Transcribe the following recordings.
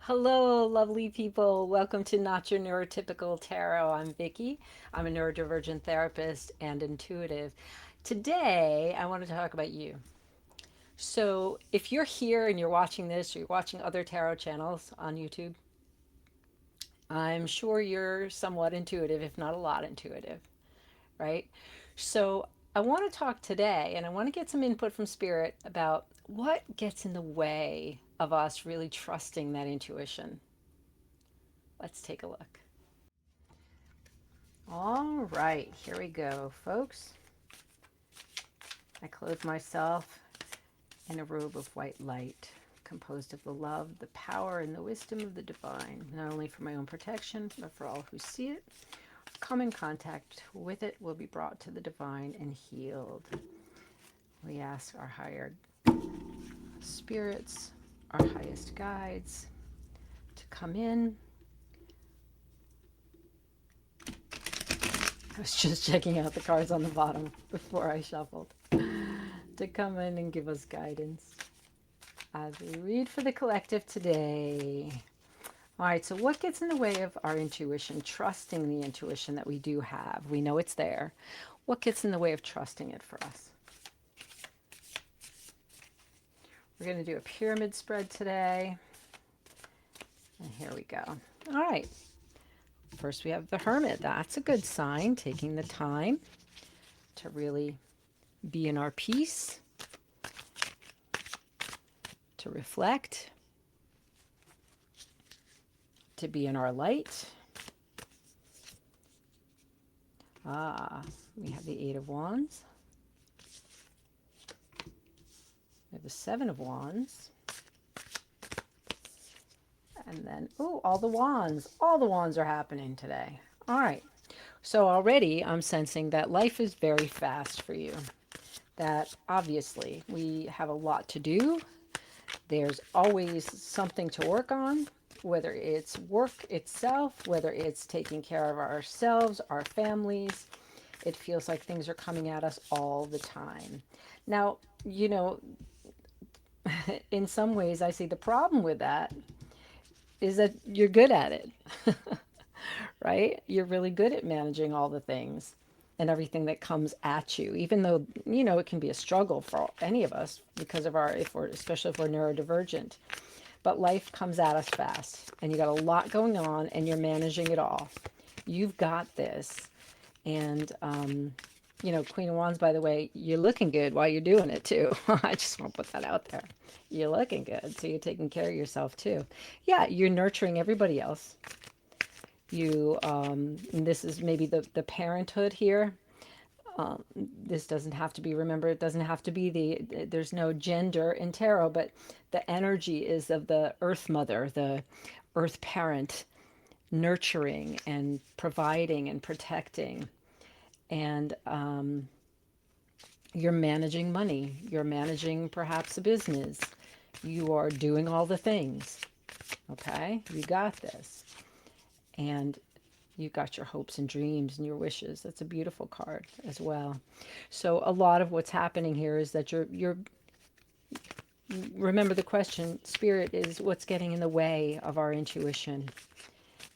Hello, lovely people. Welcome to Not Your Neurotypical Tarot. I'm Vicky. I'm a neurodivergent therapist and intuitive. Today, I want to talk about you. So, if you're here and you're watching this or you're watching other tarot channels on YouTube, I'm sure you're somewhat intuitive, if not a lot intuitive, right? So, I want to talk today and I want to get some input from spirit about what gets in the way of us really trusting that intuition. Let's take a look. All right, here we go, folks. I clothe myself in a robe of white light, composed of the love, the power, and the wisdom of the divine, not only for my own protection, but for all who see it. Come in contact with it will be brought to the divine and healed. We ask our higher spirits, our highest guides, to come in. I was just checking out the cards on the bottom before I shuffled. To come in and give us guidance as we read for the collective today. All right, so what gets in the way of our intuition, trusting the intuition that we do have? We know it's there. What gets in the way of trusting it for us? We're going to do a pyramid spread today. And here we go. All right. First, we have the Hermit. That's a good sign, taking the time to really be in our peace, to reflect, to be in our light. We have the Eight of Wands. We have the Seven of Wands. And then, oh, all the wands. All the wands are happening today. All right. So already I'm sensing that life is very fast for you. That obviously we have a lot to do. There's always something to work on, whether it's work itself, whether it's taking care of ourselves, our families. It feels like things are coming at us all the time. Now, in some ways, I see the problem with that is that you're good at it, right? You're really good at managing all the things and everything that comes at you, even though, it can be a struggle for any of us because of especially if we're neurodivergent. But life comes at us fast and you got a lot going on and you're managing it all. You've got this. And, Queen of Wands, by the way, you're looking good while you're doing it too. I just want to put that out there. You're looking good. So you're taking care of yourself too. Yeah, you're nurturing everybody else. And this is maybe the parenthood here. This doesn't have to be, remember, it doesn't have to be there's no gender in tarot, but the energy is of the earth mother, the earth parent, nurturing and providing and protecting. And you're managing money. You're managing perhaps a business. You are doing all the things. Okay? You got this. And you got your hopes and dreams and your wishes. That's a beautiful card as well. So a lot of what's happening here is that you're remember the question, spirit is what's getting in the way of our intuition.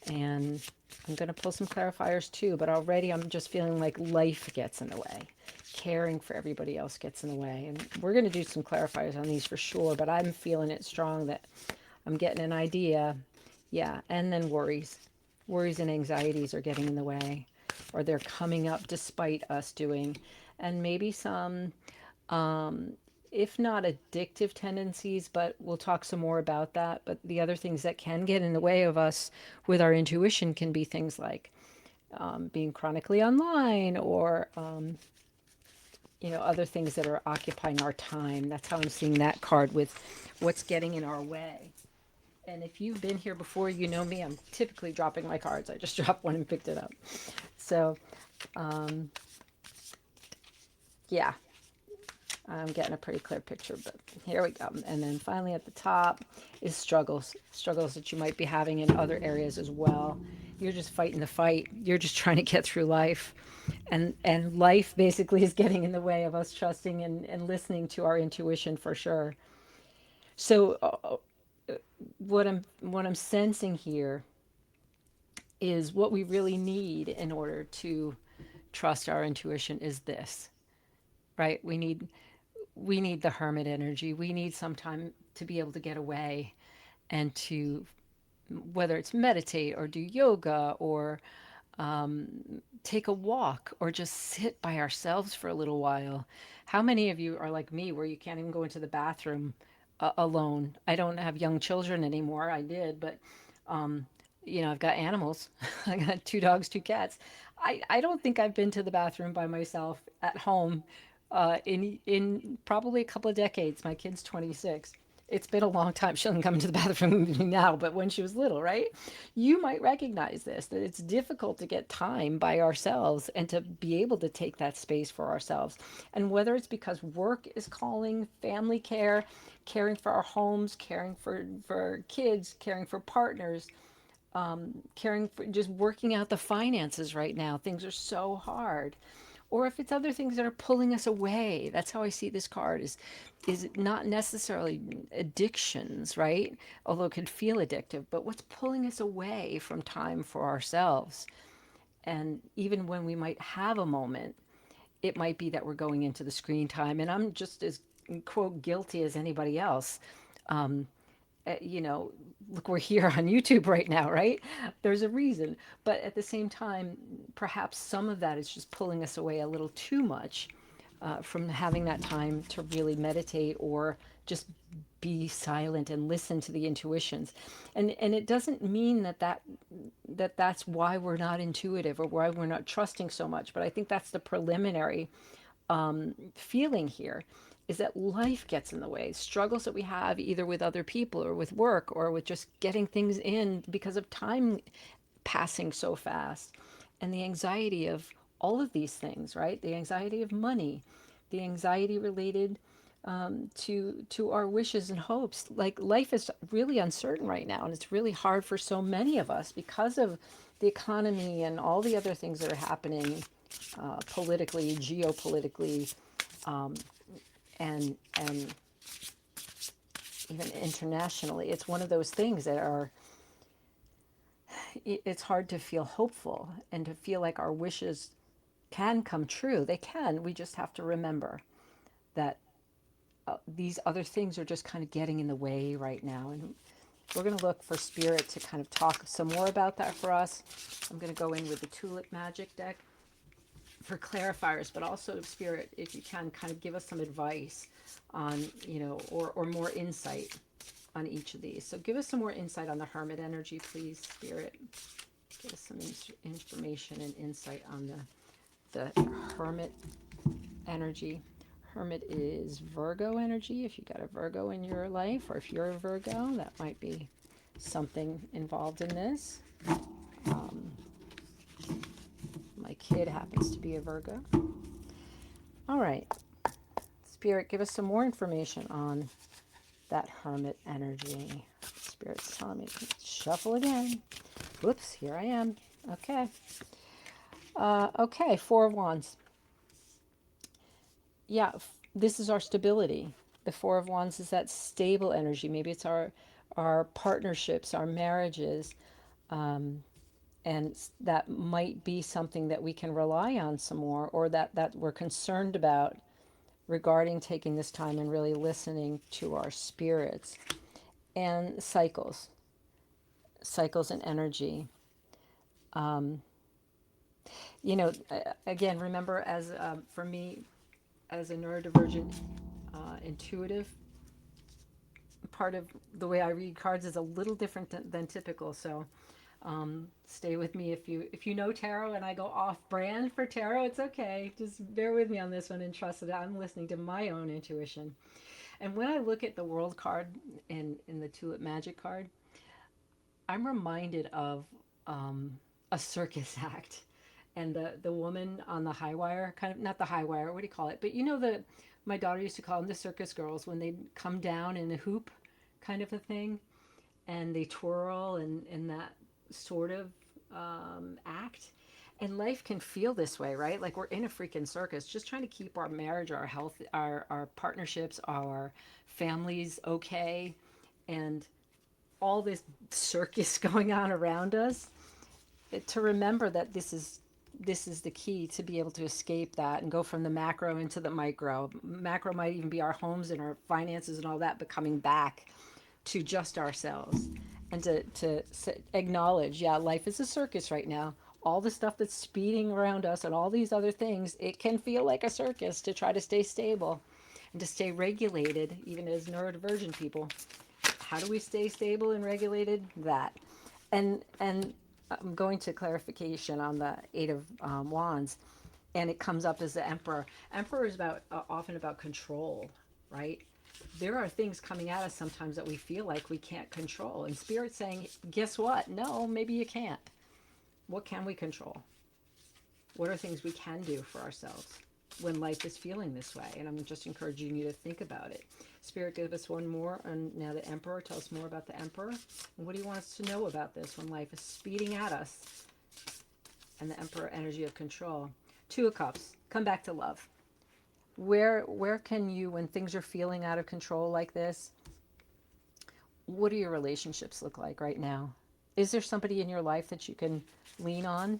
And I'm going to pull some clarifiers too, but already I'm just feeling like life gets in the way. Caring for everybody else gets in the way. And we're going to do some clarifiers on these for sure, but I'm feeling it strong that I'm getting an idea. Yeah, and then worries. Worries and anxieties are getting in the way, or they're coming up despite us doing. And maybe some, if not addictive tendencies, but we'll talk some more about that. But the other things that can get in the way of us with our intuition can be things like being chronically online or, other things that are occupying our time. That's how I'm seeing that card with what's getting in our way. And if you've been here before, you know me, I'm typically dropping my cards. I just dropped one and picked it up. So, yeah, I'm getting a pretty clear picture, but here we go. And then finally at the top is struggles that you might be having in other areas as well. You're just fighting the fight. You're just trying to get through life. And life basically is getting in the way of us trusting and listening to our intuition for sure. So what I'm sensing here is what we really need in order to trust our intuition is this, right? We need the hermit energy. We need some time to be able to get away and to, whether it's meditate or do yoga or take a walk or just sit by ourselves for a little while. How many of you are like me where you can't even go into the bathroom alone? I don't have young children anymore. I did, but I've got animals. I got two dogs, two cats. I don't think I've been to the bathroom by myself at home in probably a couple of decades. My kid's 26. It's been a long time. She doesn't come into the bathroom with me now, but when she was little, right? You might recognize this, that it's difficult to get time by ourselves and to be able to take that space for ourselves. And whether it's because work is calling, family care, caring for our homes, caring for kids, caring for partners, caring for just working out the finances right now. Things are so hard. Or if it's other things that are pulling us away. That's how I see this card is not necessarily addictions, right? Although it could feel addictive, but what's pulling us away from time for ourselves. And even when we might have a moment, it might be that we're going into the screen time. And I'm just as, quote, guilty as anybody else. Um, you know, Look, we're here on YouTube right now, right? There's a reason. But at the same time, perhaps some of that is just pulling us away a little too much from having that time to really meditate or just be silent and listen to the intuitions. And it doesn't mean that's why we're not intuitive or why we're not trusting so much. But I think that's the preliminary feeling here, is that life gets in the way. Struggles that we have either with other people or with work or with just getting things in because of time passing so fast, and the anxiety of all of these things, right? The anxiety of money, the anxiety related to our wishes and hopes. Like, life is really uncertain right now, and it's really hard for so many of us because of the economy and all the other things that are happening politically, geopolitically, and even internationally. It's one of those things that are, it's hard to feel hopeful and to feel like our wishes can come true. They can. We just have to remember that these other things are just kind of getting in the way right now. And we're going to look for Spirit to kind of talk some more about that for us. I'm going to go in with the Tulip Magic deck for clarifiers, but also Spirit, if you can, kind of give us some advice on, or more insight on each of these. So give us some more insight on the Hermit energy, please, Spirit. Give us some information and insight on the Hermit energy. Hermit is Virgo energy. If you got a Virgo in your life, or if you're a Virgo, that might be something involved in this. Um, my kid happens to be a Virgo. All right. Spirit, give us some more information on that Hermit energy. Spirit's telling me to shuffle again. Whoops, here I am. Okay. Okay, Four of Wands. Yeah, this is our stability. The Four of Wands is that stable energy. Maybe it's our partnerships, our marriages, and that might be something that we can rely on some more, or that we're concerned about regarding taking this time and really listening to our spirits. And cycles and energy. Um, Again, remember, as for me, as a neurodivergent intuitive, part of the way I read cards is a little different than typical. So stay with me if you know tarot and I go off brand for tarot. It's okay. Just bear with me on this one and trust that I'm listening to my own intuition. And when I look at the World card in the Tulip Magic card, I'm reminded of a circus act, and the woman on the high wire, kind of, not the high wire, what do you call it? But the my daughter used to call them the circus girls, when they come down in a hoop, kind of a thing, and they twirl and that sort of act. And life can feel this way, right? Like we're in a freaking circus, just trying to keep our marriage, our health, our partnerships, our families okay. And all this circus going on around us, to remember that this is the key to be able to escape that and go from the macro into the micro. Macro might even be our homes and our finances and all that, but coming back to just ourselves and to acknowledge, yeah, life is a circus right now. All the stuff that's speeding around us and all these other things, it can feel like a circus to try to stay stable and to stay regulated, even as neurodivergent people. How do we stay stable and regulated? That. And I'm going to clarification on the Eight of Wands, and it comes up as the Emperor. Emperor is about often about control, right? There are things coming at us sometimes that we feel like we can't control, and Spirit's saying, guess what? No, maybe you can't. What can we control? What are things we can do for ourselves when life is feeling this way? And I'm just encouraging you to think about it. Spirit, give us one more. And now the Emperor. Tell us more about the Emperor. And what do you want us to know about this when life is speeding at us? And the Emperor, energy of control. Two of Cups. Come back to love. Where can you, when things are feeling out of control like this, what do your relationships look like right now? Is there somebody in your life that you can lean on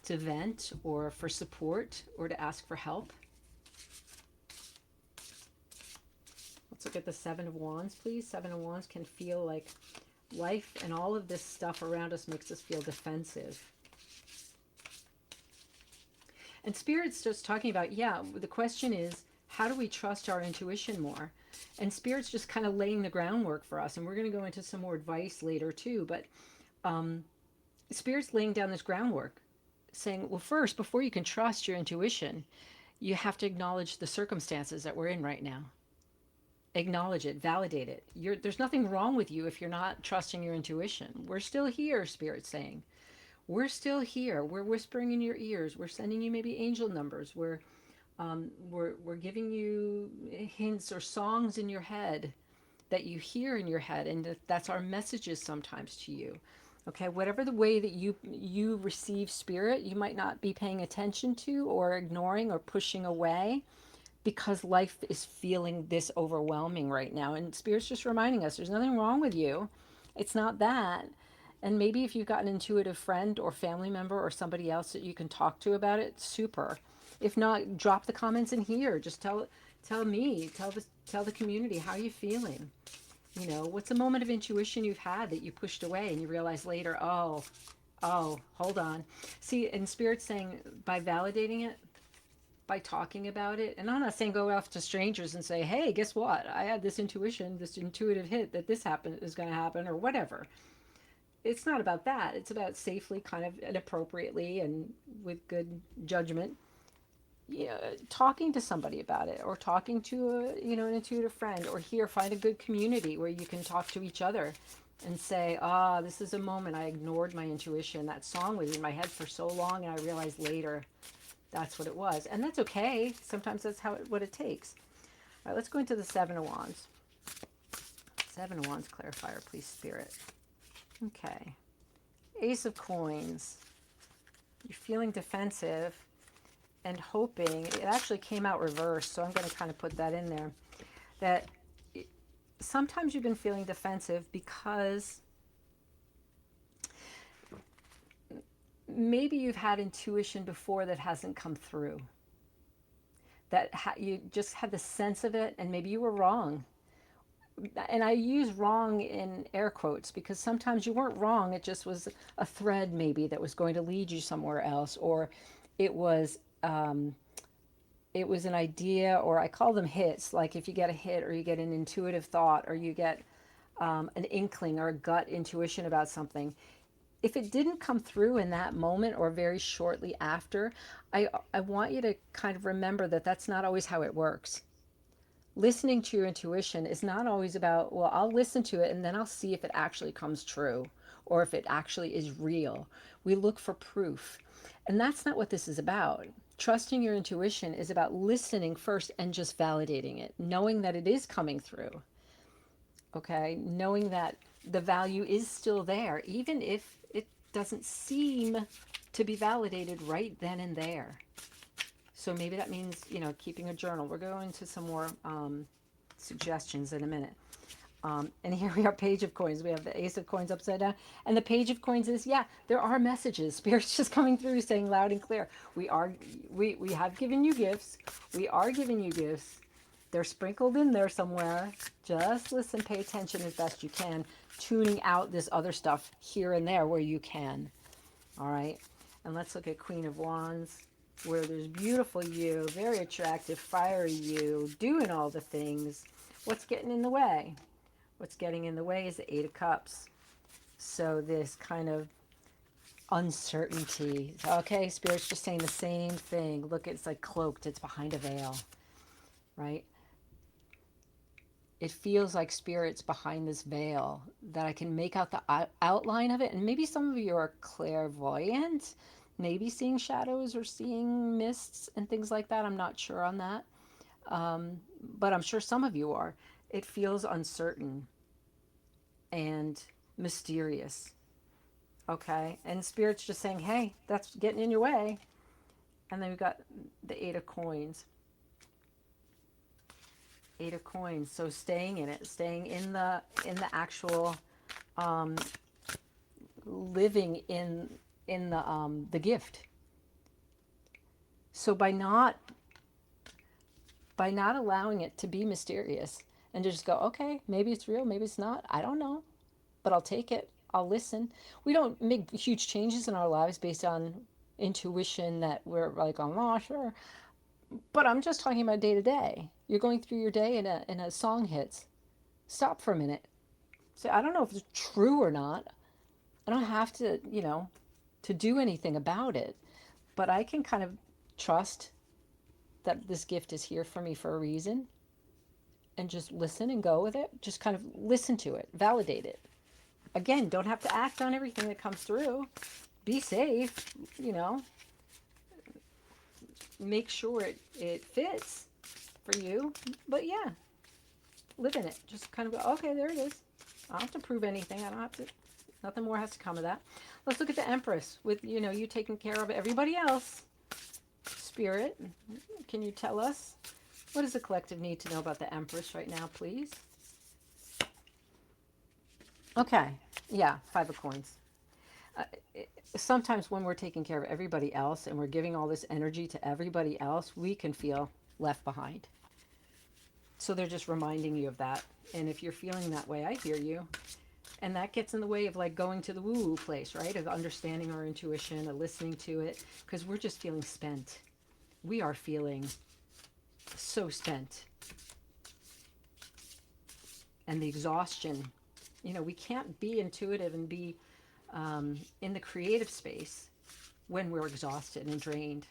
to vent or for support or to ask for help? Let's look at the Seven of Wands, please. Seven of Wands can feel like life and all of this stuff around us makes us feel defensive. And Spirit's just talking about, yeah, the question is, how do we trust our intuition more? And Spirit's just kind of laying the groundwork for us. And we're going to go into some more advice later too. But Spirit's laying down this groundwork, saying, well, first, before you can trust your intuition, you have to acknowledge the circumstances that we're in right now. Acknowledge it, validate it. There's nothing wrong with you if you're not trusting your intuition. We're still here, Spirit's saying. We're still here. We're whispering in your ears. We're sending you maybe angel numbers. We're giving you hints or songs in your head that you hear in your head, and that's our messages sometimes to you. Okay, whatever the way that you receive Spirit, you might not be paying attention to or ignoring or pushing away because life is feeling this overwhelming right now. And Spirit's just reminding us there's nothing wrong with you. It's not that. And maybe if you've got an intuitive friend or family member or somebody else that you can talk to about it, super. If not, drop the comments in here. Just tell me, tell the community how you feeling. You know, what's a moment of intuition you've had that you pushed away and you realize later, oh, hold on. See, and Spirit's saying by validating it, by talking about it, and I'm not saying go off to strangers and say, hey, guess what? I had this intuition, this intuitive hit that this is going to happen or whatever. It's not about that. It's about safely, kind of, and appropriately and with good judgment, talking to somebody about it, or talking to an intuitive friend, or find a good community where you can talk to each other and say, this is a moment I ignored my intuition. That song was in my head for so long, and I realized later that's what it was. And that's okay. Sometimes that's what it takes. All right, let's go into the Seven of Wands. Seven of Wands clarifier, please, Spirit. Okay. Ace of Coins. You're feeling defensive and hoping. It actually came out reversed, so I'm going to kind of put that in there. That sometimes you've been feeling defensive because maybe you've had intuition before that hasn't come through. That you just had the sense of it, and maybe you were wrong. And I use wrong in air quotes because sometimes you weren't wrong. It just was a thread maybe that was going to lead you somewhere else, or it was an idea, or I call them hits. Like if you get a hit, or you get an intuitive thought, or you get an inkling or a gut intuition about something. If it didn't come through in that moment or very shortly after, I want you to kind of remember that that's not always how it works. Listening to your intuition is not always about, well, I'll listen to it and then I'll see if it actually comes true or if it actually is real. We look for proof. And that's not what this is about. Trusting your intuition is about listening first and just validating it, knowing that it is coming through. Okay? Knowing that the value is still there, even if it doesn't seem to be validated right then and there. So maybe that means, keeping a journal. We're going to some more suggestions in a minute. And here we are, page of coins. We have the ace of coins upside down. And the page of coins is, yeah, there are messages. Spirit's just coming through saying loud and clear. We are, we have given you gifts. We are giving you gifts. They're sprinkled in there somewhere. Just listen, pay attention as best you can, tuning out this other stuff here and there where you can. All right. And let's look at Queen of Wands, where there's beautiful you, very attractive, fiery you, doing all the things. What's getting in the way? What's getting in the way is the Eight of Cups. So this kind of uncertainty. Okay, Spirit's just saying the same thing. Look, it's like cloaked. It's behind a veil, right? It feels like Spirit's behind this veil that I can make out the outline of it. And maybe some of you are clairvoyant, maybe seeing shadows or seeing mists and things like that. I'm not sure on that. But I'm sure some of you are. It feels uncertain and mysterious. Okay. And Spirit's just saying, hey, that's getting in your way. And then we've got the Eight of Coins. Eight of Coins. So staying in it, staying in the actual um, living in the gift. So by not allowing it to be mysterious and to just go, okay, maybe it's real, maybe it's not. I don't know, but I'll take it. I'll listen. We don't make huge changes in our lives based on intuition that we're like, I'm not sure. But I'm just talking about day to day. You're going through your day and a song hits. Stop for a minute. Say, I don't know if it's true or not. I don't have to, to do anything about it. But I can kind of trust that this gift is here for me for a reason and just listen and go with it. Just kind of listen to it, validate it. Again, don't have to act on everything that comes through. Be safe, make sure it fits for you. But yeah, live in it. Just kind of go, okay, there it is. I don't have to prove anything. I don't have to, nothing more has to come of that. Let's look at the Empress with, you taking care of everybody else. Spirit, can you tell us what does the collective need to know about the Empress right now, please? Okay, yeah, Five of Coins. Uh, Sometimes when we're taking care of everybody else and we're giving all this energy to everybody else, we can feel left behind. So they're just reminding you of that. And if you're feeling that way, I hear you. And that gets in the way of like going to the woo-woo place, right? Of understanding our intuition, of listening to it, because we're just feeling spent. We are feeling so spent. And the exhaustion, we can't be intuitive and be in the creative space when we're exhausted and drained.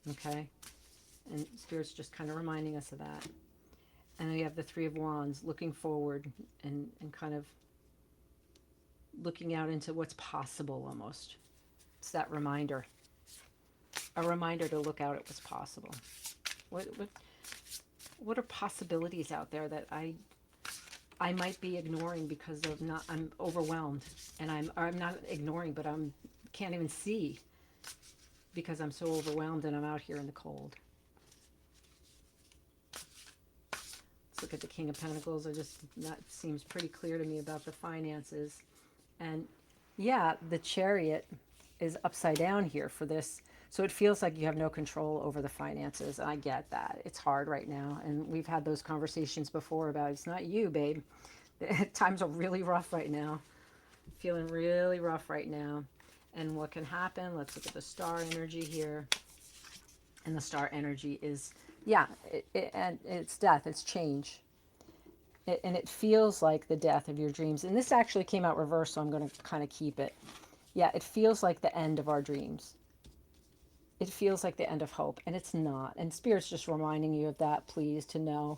Okay? And Spirit's just kind of reminding us of that. And then we have the Three of Wands looking forward and kind of looking out into what's possible almost. It's that reminder. A reminder to look out at what's possible. What are possibilities out there that I might be ignoring because of not I'm overwhelmed, and I'm not ignoring, but I'm can't even see because I'm so overwhelmed and I'm out here in the cold. Let's look at the King of Pentacles. That seems pretty clear to me about the finances. And yeah, the Chariot is upside down here for this. So it feels like you have no control over the finances. And I get that. It's hard right now. And we've had those conversations before about it's not you, babe. Times are really rough right now. Feeling really rough right now. And what can happen? Let's look at the star energy here. And the star energy is, yeah, and it's death. It's change. And it feels like the death of your dreams. And this actually came out reversed, so I'm going to kind of keep it. Yeah, it feels like the end of our dreams. It feels like the end of hope, and it's not. And Spirit's just reminding you of that, please, to know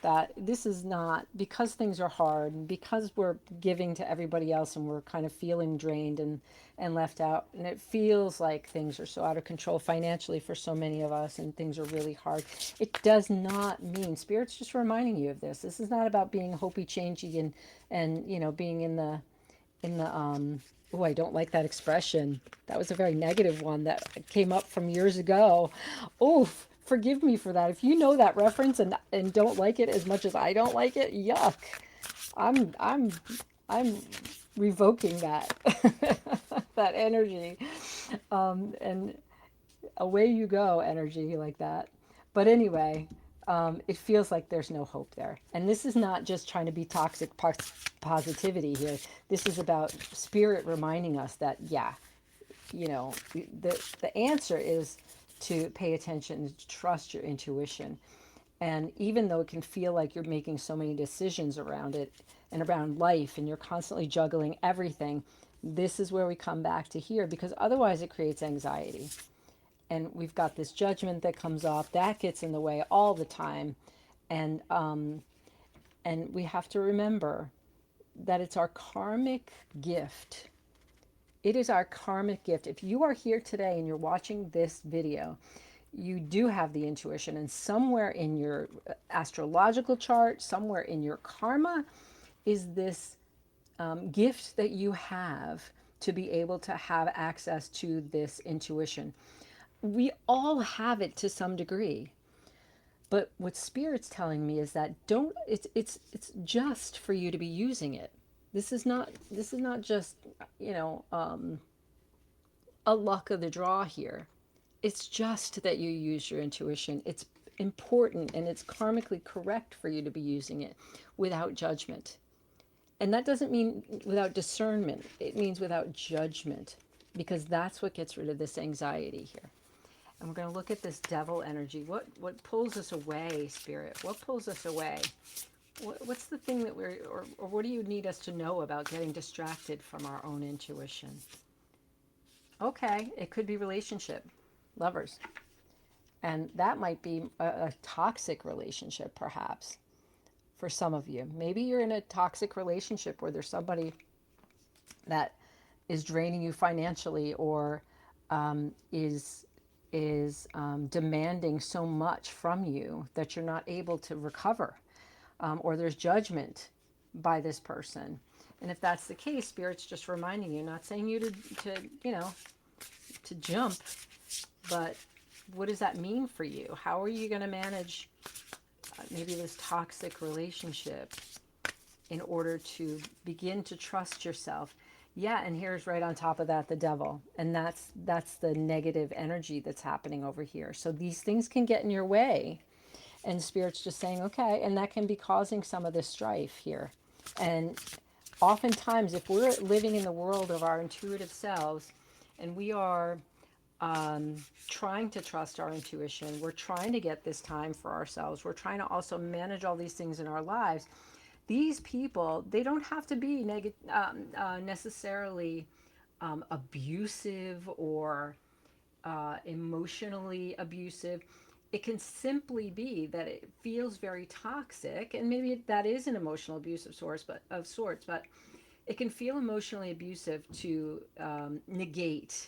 that this is not, because things are hard, and because we're giving to everybody else and we're kind of feeling drained and left out, and it feels like things are so out of control financially for so many of us, and things are really hard. It does not mean, Spirit's just reminding you of this. This is not about being hopey, changey, and being in the oh, I don't like that expression. That was a very negative one that came up from years ago. Oof, Forgive me for that. If you know that reference and don't like it as much as I don't like it, yuck. I'm revoking that that energy. And away you go, energy like that. But anyway, it feels like there's no hope there. And this is not just trying to be toxic positivity here. This is about spirit reminding us that, yeah, the answer is to pay attention, to trust your intuition. And even though it can feel like you're making so many decisions around it and around life and you're constantly juggling everything, this is where we come back to here, because otherwise it creates anxiety. And we've got this judgment that comes up that gets in the way all the time. And um, and we have to remember that it's our karmic gift. It is our karmic gift. If you are here today and you're watching this video, you do have the intuition, and somewhere in your astrological chart, somewhere in your karma, is this gift that you have to be able to have access to this intuition. We all have it to some degree. But what spirit's telling me is that don't it's just for you to be using it. This is not just, you know, a luck of the draw here. It's just that you use your intuition. It's important and it's karmically correct for you to be using it without judgment. And that doesn't mean without discernment. It means without judgment, because that's what gets rid of this anxiety here. And we're going to look at this devil energy. What pulls us away, spirit? What pulls us away? What's the thing that or what do you need us to know about getting distracted from our own intuition? Okay, it could be relationship, lovers. And that might be a toxic relationship, perhaps, for some of you. Maybe you're in a toxic relationship where there's somebody that is draining you financially, or is demanding so much from you that you're not able to recover, or there's judgment by this person. And if that's the case, spirit's just reminding you, not saying you to to jump, but what does that mean for you? How are you going to manage maybe this toxic relationship in order to begin to trust yourself? Yeah, and here's right on top of that the devil. And that's the negative energy that's happening over here. So these things can get in your way. And spirit's just saying, okay, and that can be causing some of this strife here. And oftentimes, if we're living in the world of our intuitive selves and we are trying to trust our intuition, we're trying to get this time for ourselves, we're trying to also manage all these things in our lives. These people, they don't have to be necessarily abusive or emotionally abusive. It can simply be that it feels very toxic, and maybe that is an emotional abuse of sorts, but it can feel emotionally abusive to negate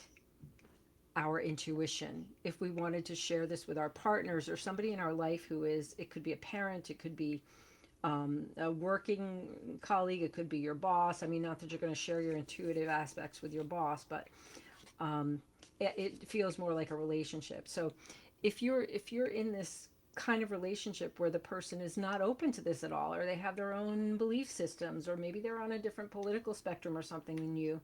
our intuition. If we wanted to share this with our partners or somebody in our life who is, it could be a parent, it could be a working colleague, it could be your boss. I mean, not that you're going to share your intuitive aspects with your boss, but it feels more like a relationship. So if you're in this kind of relationship where the person is not open to this at all, or they have their own belief systems, or maybe they're on a different political spectrum or something than you,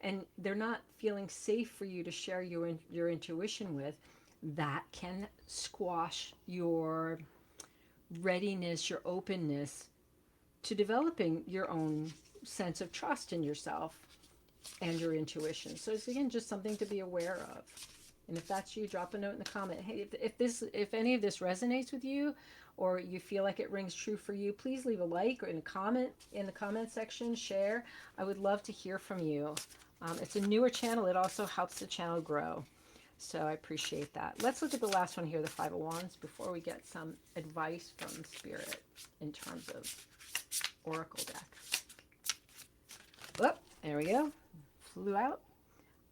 and they're not feeling safe for you to share your intuition with, that can squash your readiness, your openness to developing your own sense of trust in yourself and your intuition. So it's, again, just something to be aware of. And if that's you, drop a note in the comment. Hey, if any of this resonates with you, or you feel like it rings true for you, please leave a like or in a comment in the comment section. Share. I would love to hear from you. It's a newer channel. It also helps the channel grow. So I appreciate that. Let's look at the last one here, the Five of Wands, before we get some advice from Spirit in terms of Oracle deck. Whoop, there we go. Flew out.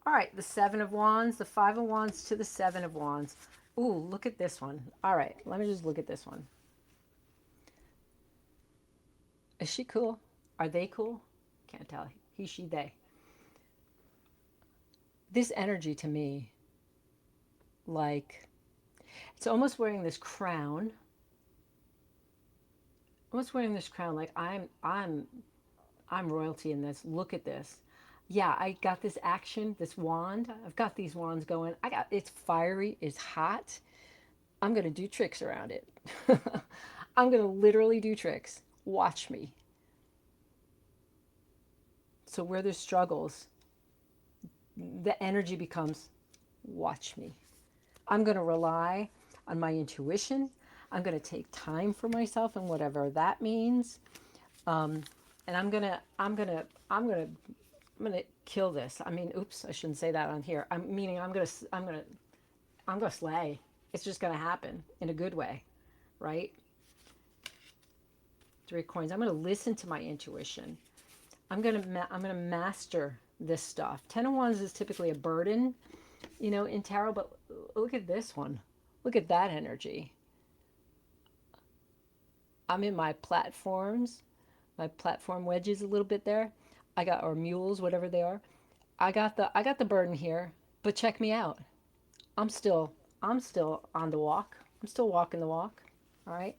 All right, the Seven of Wands, the Five of Wands to the Seven of Wands. Ooh, look at this one. All right, let me just look at this one. Is she cool? Are they cool? Can't tell. He, she, they. This energy to me, like, It's almost wearing this crown. Almost wearing this crown like I'm royalty in this. Look at this. Yeah, I got this action, this wand. I've got these wands going. It's fiery, it's hot. I'm going to do tricks around it. I'm going to literally do tricks. Watch me. So where there's struggles, the energy becomes watch me. I'm going to rely on my intuition. I'm going to take time for myself and whatever that means. And I'm gonna, I'm gonna kill this. I mean, oops, I shouldn't say that on here. I'm meaning I'm gonna slay. It's just gonna happen in a good way, right? 3 coins. I'm gonna listen to my intuition. I'm gonna master this stuff. 10 of Wands is typically a burden, in tarot. But look at this one. Look at that energy. I'm in my platforms, my platform wedges a little bit there. I got or mules, whatever they are. I got the burden here, but check me out. I'm still I'm still on the walk. I'm still walking the walk. All right.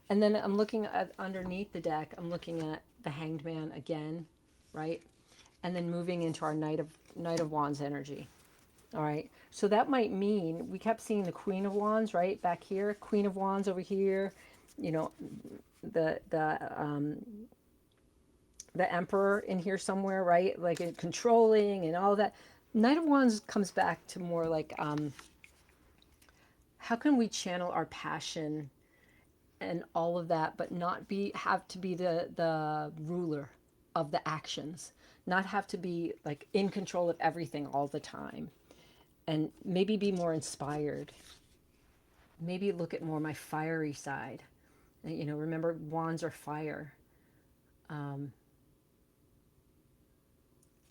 And then I'm looking at underneath the deck. I'm looking at the Hanged Man again, right? And then moving into our Knight of Wands energy. All right. So that might mean we kept seeing the Queen of Wands right back here, Queen of Wands over here. You know, the Emperor in here somewhere, right? Like controlling and all that. Knight of Wands comes back to more like how can we channel our passion and all of that, but not have to be the ruler of the actions, not have to be like in control of everything all the time, and maybe be more inspired. Maybe look at more my fiery side. Remember, wands are fire. Um,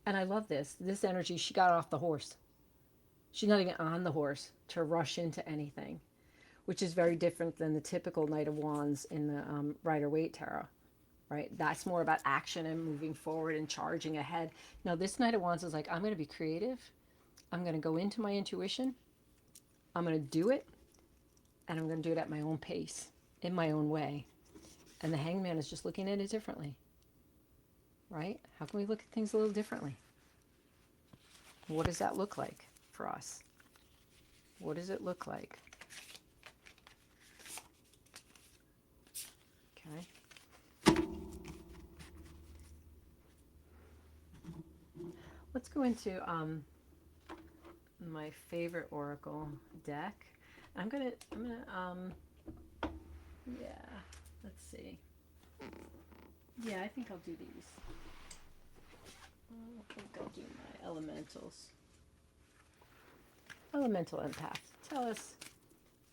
and I love this energy. She got off the horse. She's not even on the horse to rush into anything, which is very different than the typical Knight of Wands in the Rider-Waite Tarot, right? That's more about action and moving forward and charging ahead. Now, this Knight of Wands is like, I'm going to be creative. I'm going to go into my intuition. I'm going to do it. And I'm going to do it at my own pace, in my own way. And the Hanged Man is just looking at it differently, right? How can we look at things a little differently? What does that look like for us? What does it look like? Okay. Let's go into my favorite oracle deck. Yeah, let's see. Yeah, I think I'll do these. I think I'll do my elementals. Elemental empath. Tell us,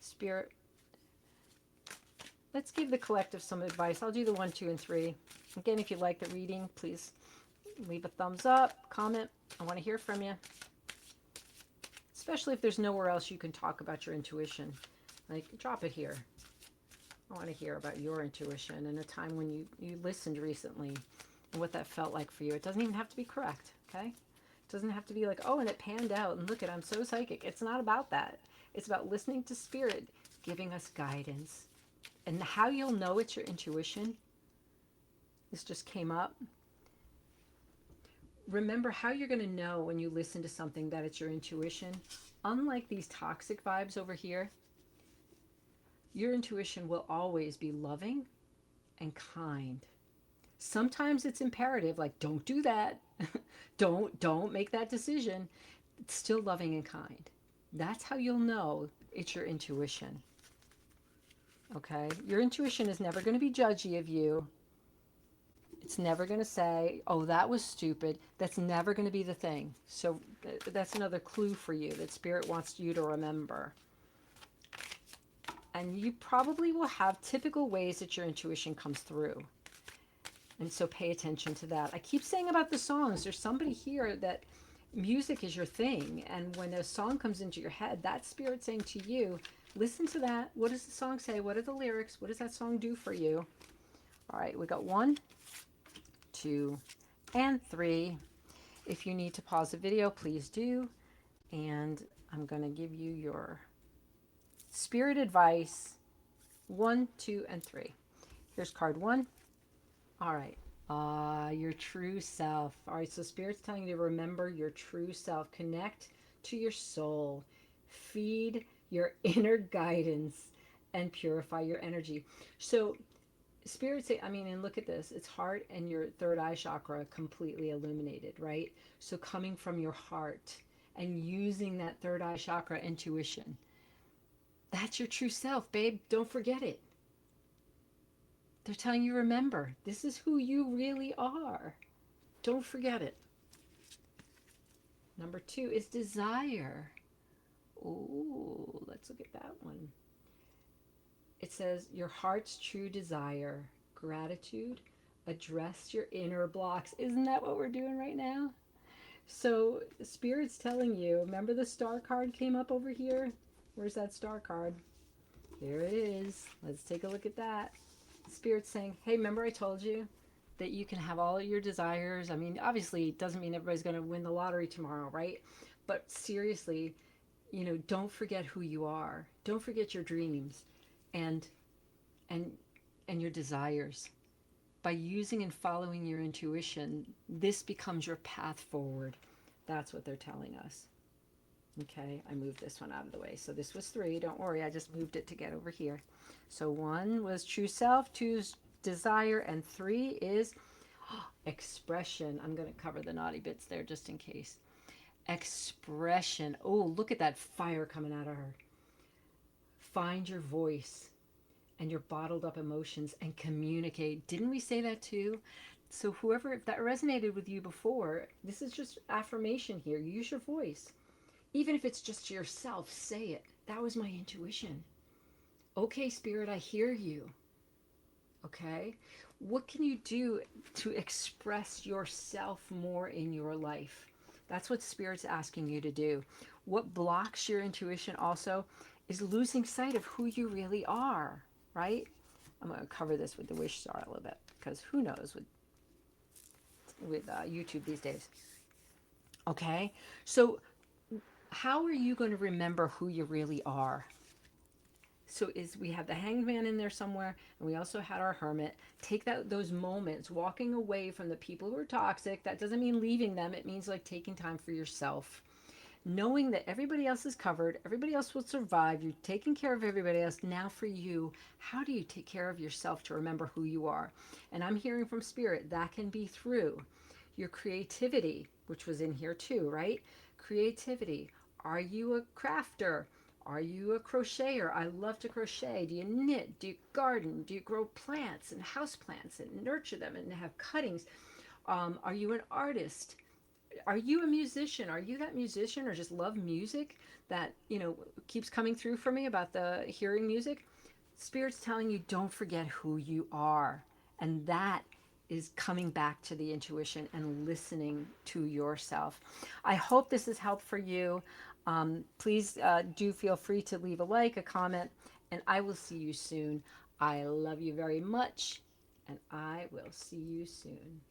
Spirit. Let's give the collective some advice. I'll do the 1, 2, and 3. Again, if you like the reading, please leave a thumbs up, comment. I want to hear from you. Especially if there's nowhere else you can talk about your intuition. Like, drop it here. I want to hear about your intuition and a time when you listened recently and what that felt like for you. It doesn't even have to be correct, okay? It doesn't have to be like, oh, and it panned out, and look at, I'm so psychic. It's not about that. It's about listening to Spirit, giving us guidance. And how you'll know it's your intuition, this just came up. Remember how you're going to know when you listen to something that it's your intuition. Unlike these toxic vibes over here, your intuition will always be loving and kind. Sometimes it's imperative, like don't do that. don't make that decision. It's still loving and kind. That's how you'll know it's your intuition. Okay? Your intuition is never going to be judgy of you. It's never going to say, oh, that was stupid. That's never going to be the thing. So that's another clue for you that Spirit wants you to remember. And you probably will have typical ways that your intuition comes through. And so pay attention to that. I keep saying about the songs, there's somebody here that music is your thing. And when a song comes into your head, that's Spirit saying to you, listen to that. What does the song say? What are the lyrics? What does that song do for you? All right, we got 1, 2, and 3. If you need to pause the video, please do. And I'm going to give you your Spirit advice one, two, and three. Here's card one. All right. Your true self. All right. So Spirit's telling you to remember your true self. Connect to your soul. Feed your inner guidance and purify your energy. So Spirit say, I mean, and look at this. It's heart and your third eye chakra completely illuminated, right? So coming from your heart and using that third eye chakra intuition. That's your true self, babe. Don't forget it. They're telling you, remember, this is who you really are. Don't forget it. Number two is desire. Ooh, let's look at that one. It says, your heart's true desire, gratitude, address your inner blocks. Isn't that what we're doing right now? So, Spirit's telling you, remember the star card came up over here? Where's that star card? There it is. Let's take a look at that. Spirit's saying, hey, remember I told you that you can have all your desires? I mean, obviously, it doesn't mean everybody's going to win the lottery tomorrow, right? But seriously, don't forget who you are. Don't forget your dreams and and and your desires. By using and following your intuition, this becomes your path forward. That's what they're telling us. Okay, I moved this one out of the way. So this was three. Don't worry, I just moved it to get over here. So one was true self, two is desire, and three is expression. I'm going to cover the naughty bits there just in case. Expression. Oh, look at that fire coming out of her. Find your voice and your bottled up emotions and communicate. Didn't we say that too? So, whoever, if that resonated with you before, this is just affirmation here. Use your voice. Even if it's just to yourself, say it. That was my intuition. Okay, Spirit, I hear you. Okay? What can you do to express yourself more in your life? That's what Spirit's asking you to do. What blocks your intuition also is losing sight of who you really are, right? I'm going to cover this with the wish star a little bit because who knows with YouTube these days. Okay? So, how are you going to remember who you really are? So is we have the hanged man in there somewhere, and we also had our hermit. Take those moments walking away from the people who are toxic. That doesn't mean leaving them. It means like taking time for yourself, knowing that everybody else is covered, everybody else will survive. You're taking care of everybody else. Now for you, how do you take care of yourself to remember who you are? And I'm hearing from Spirit that can be through your creativity, which was in here too, right? Creativity. Are you a crafter? Are you a crocheter? I love to crochet. Do you knit? Do you garden? Do you grow plants and house plants and nurture them and have cuttings? Are you an artist? Are you a musician? Are you that musician or just love music that, keeps coming through for me about the hearing music? Spirit's telling you don't forget who you are. And that is coming back to the intuition and listening to yourself. I hope this has helped for you. Please do feel free to leave a like, a comment, and I will see you soon. I love you very much, and I will see you soon.